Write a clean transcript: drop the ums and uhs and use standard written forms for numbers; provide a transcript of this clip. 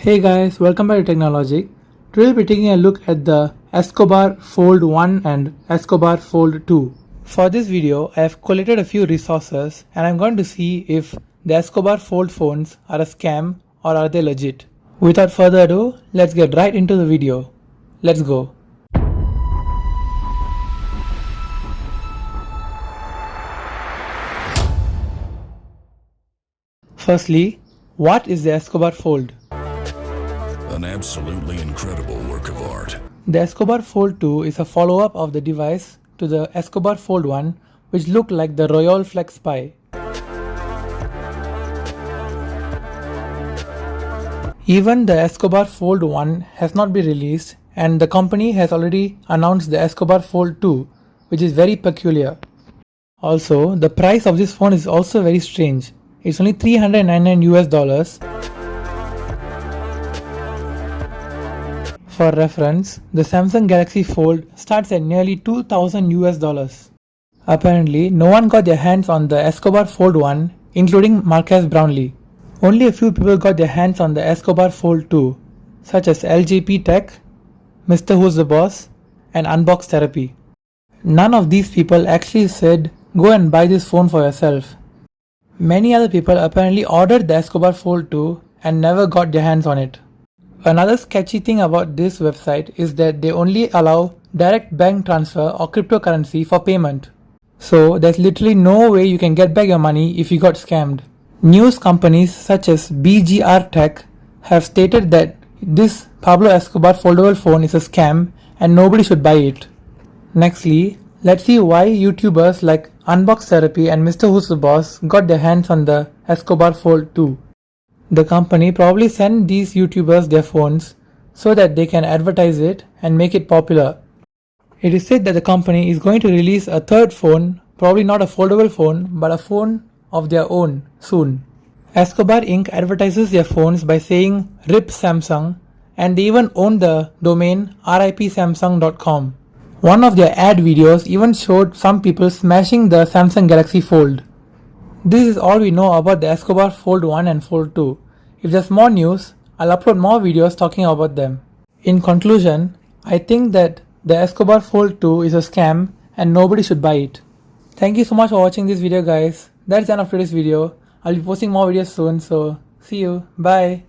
Hey guys, welcome back to Technologic. Today we'll be taking a look at the Escobar Fold 1 and Escobar Fold 2. For this video, I have collated a few resources and I'm going to see if the Escobar Fold phones are a scam or are they legit. Without further ado, let's get right into the video. Let's go. Firstly, what is the Escobar Fold? An absolutely incredible work of art. The Escobar Fold 2 is a follow-up of the device to the Escobar Fold 1, which looked like the Royal Flex Spy. Even the Escobar Fold 1 has not been released, and the company has already announced the Escobar Fold 2, which is very peculiar. Also, the price of this phone is also very strange. It's only $399 US. For reference, the Samsung Galaxy Fold starts at nearly $2,000 US. Apparently, no one got their hands on the Escobar Fold 1, including Marques Brownlee. Only a few people got their hands on the Escobar Fold 2, such as LJP Tech, Mr. Who's the Boss, and Unbox Therapy. None of these people actually said, go and buy this phone for yourself. Many other people apparently ordered the Escobar Fold 2 and never got their hands on it. Another sketchy thing about this website is that they only allow direct bank transfer or cryptocurrency for payment. So there's literally no way you can get back your money if you got scammed. News companies such as BGR Tech have stated that this Pablo Escobar foldable phone is a scam and nobody should buy it. Nextly, let's see why YouTubers like Unbox Therapy and Mr. Who's the Boss got their hands on the Escobar Fold 2. The company probably sent these YouTubers their phones so that they can advertise it and make it popular. It is said that the company is going to release a third phone, probably not a foldable phone, but a phone of their own soon. Escobar Inc. advertises their phones by saying RIP Samsung, and they even own the domain ripsamsung.com. One of their ad videos even showed some people smashing the Samsung Galaxy Fold. This is all we know about the Escobar Fold 1 and Fold 2. If there's more news, I'll upload more videos talking about them. In conclusion, I think that the Escobar Fold 2 is a scam and nobody should buy it. Thank you so much for watching this video guys. That's the end of today's video. I'll be posting more videos soon, so see you. Bye.